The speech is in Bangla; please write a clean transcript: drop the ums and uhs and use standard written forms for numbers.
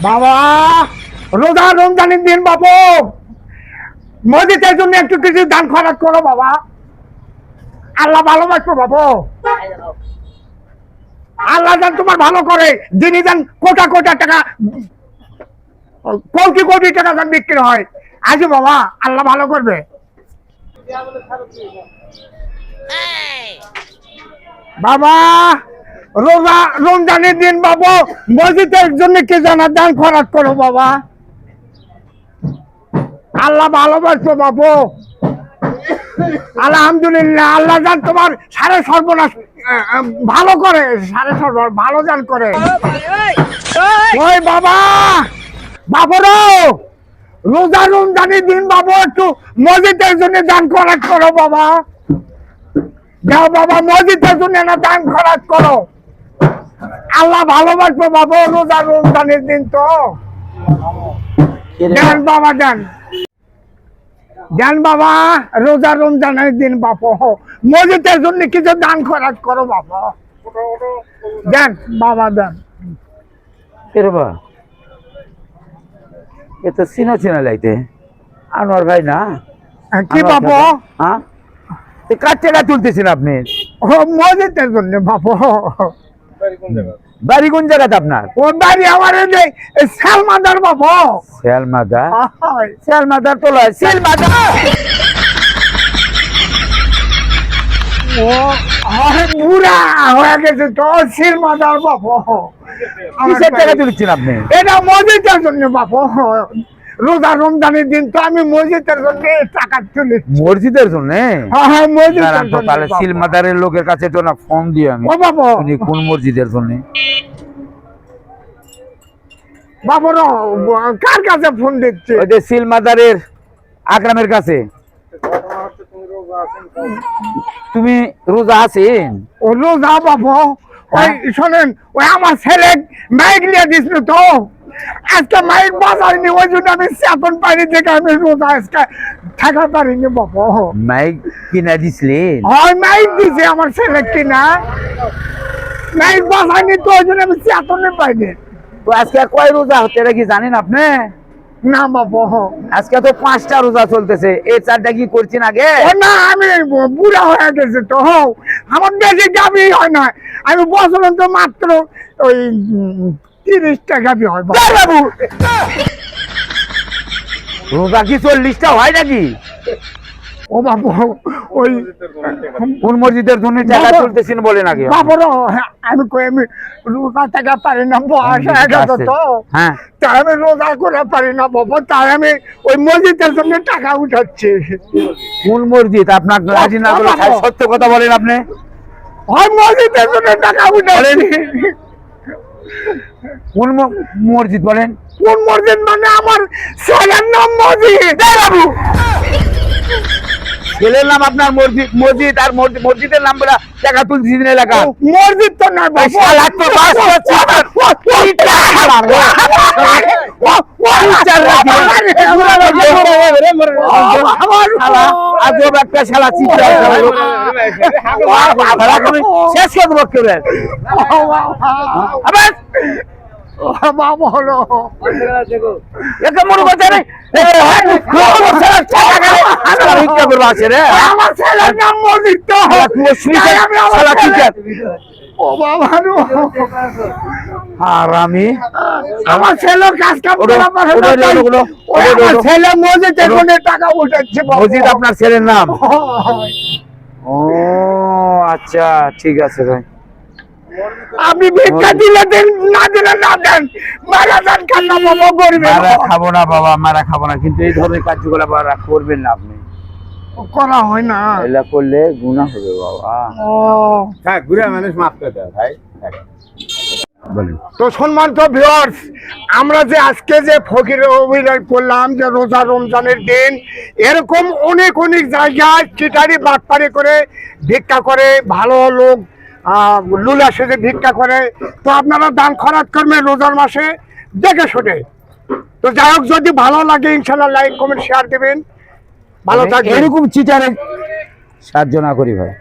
বাবা রোজা রমজানের দিন বাবু মসজিদের জন্য একটু কিছু দান খরচ করো বাবা। আল্লাহ ভালোবাসবো বাবু। আল্লাহ যেন তোমার ভালো করে, যিনি যেন কোটা কোটা টাকা কোটি কোটি টাকা যেন বিক্রি হয়। আজ বাবা আল্লাহ ভালো করবে। বাবা রোজা রমজানের দিন বাবু মসজিদের জন্য কি জানা দান খরচ করো বাবা। আল্লাহ ভালোবাসবো বাবু। আলহামদুলিল্লাহ আল্লাহ যান তোমার সাড়ে সর্বনাশ ভালো করে, সাড়ে সর্বনাশ ভালো যান করে। ওই বাবা বাবুরো রোজা রমজানের দিন বাবু একটু মসজিদের জন্য দান খরচ করো বাবা। যাও বাবা মসজিদের জন্য না দান খরচ করো। আল্লাহ ভালোবাসবো বাবু। রোজা রমজানের দিন তো দেন বাবা দেন দেন বাবা। রোজা রমজানের দিন বাপু মসজিদের জন্য কিছু দান খরচ করো বাবা। দেন বাবা দেন। এ তো চিনা চিনা লাইতে আনোয়ার ভাই না কি বাবু? হ্যাঁ কার টাকা তুলতেছেন আপনি? মসজিদের জন্য বাবু। বাড়ি কোন জায়গাতে আপনার? ও বাড়ি আমার শ্যালমাদার বাবু। শ্যালমাদার? শ্যালমাদার তো লয়, শ্যালমাদার ও বুড়া হয়ে গেছে তো শ্যালমাদার বাবু। কিসের টাকা তুলছেন আপনি? এটা মসজিদের জন্য বাবু। রোজা রমজানের দিন তো আমি মসজিদের জন্য টাকা তুলি। মসজিদের জন্য? হ্যাঁ মসজিদের জন্য। তাহলে সিলমাদারের লোকের কাছে তো না ফোন দিয়ে আমি। ও বাবু উনি কোন মসজিদের জন্য? বাবুর কার কাছে ফোন দিচ্ছে? ওই যে সিলমাদারের আকরামের কাছে। তুমি রোজা আছেন? ও রোজা বাবু। ওই শোনেন ওই আমার ছেলে মাইক নিয়ে দিছিল তো আজকে মাইক বাজাইনি, ওই জন্য আমি চেতন পাইনি দেখে আমি রোজা আজকে থাকা পারিনি বাবু। মাইক কিনা দিছিলেন? হয় মাইক দিছে আমার ছেলে কিনা, মাইক বাজাইনি তো ওই জন্য আমি চেতনে পাইনি। তো আজকে কয় রোজা হচ্ছে এটা কি জানেন আপনি? না বাবু। আজকে তো 5টা রোজা চলতেছে, এই 4টা কি করছেন আগে? না আমি বুড়া হয়ে গেছে তো, আমার বেশি গাভী হয় না। আমি বছর তো মাত্র ওই 30টা গাভী হয় বাবু। রোজা কি 40টা হয় নাকি? ও বাবু ওই কোন মসজিদের জন্য টাকা তুলতেছেন বলেন আগে? বাবুর আমি কই আমি রোজা টাকা পারি না, বয়স হয়ে গেছে তো। হ্যাঁ তাই আমি রোজা করে পারি না বাবু, তাই আমি ওই মসজিদের জন্য টাকা উঠাচ্ছি। কোন মসজিদ? আপনার রাজি না বলে সত্য কথা বলেন আপনি। হয় মসজিদের জন্য টাকা উঠাচ্ছি। কোন মসজিদ বলেন? কোন মসজিদ মানে আমার ছেলের নাম মসজিদ বাবু। ছেলের নাম আপনার মসজিদ? মসজিদ আর মসজিদের নাম বলে টাকা তুলছেন এলাকা? মসজিদ তো না বাবু। একটা শালা শেষ করে বাবু হলো আমার ছেলের নাম মসজিদ তো। ও বাবা আর আমি আমার ছেলে কাজ কাম ছেলে মসজিদের জন্য টাকা উঠাচ্ছে। মসজিদ আপনার ছেলের নাম? ও আচ্ছা ঠিক আছে ভাই। আপনি ভিক্ষা দিলে দেন, না দিলে না দেন। মারা যান খান না বাবা, গরিব মারা খাবো না বাবা, মারা খাবো না, কিন্তু এই ধরনের কার্যকলাপ করবেন না আপনি। করা হয় না, এলা করলে গুনাহ হবে বাবা। ও থাক বুড়া মানুষ মাফ করে দাও ভাই। তো সম্মানিত ভিউয়ার্স, আমরা যে আজকে যে ফকিরের অভিনয় করলাম যে রোজা রমজানের দিন, এরকম অনেক অনেক জায়গায় চিটারি বাটপারি করে ভিক্ষা করে, ভালো লোক লুলা সেজে ভিক্ষা করে। তো আপনারা দান খরচ করবেন রোজার মাসে দেখে শুনে। তো যাই হোক, যদি ভালো লাগে ইনশাল্লাহ লাইক কমেন্ট শেয়ার দেবেন। ভালো থাকবেন। এরকম চিটারে সাহায্য না করি ভাই।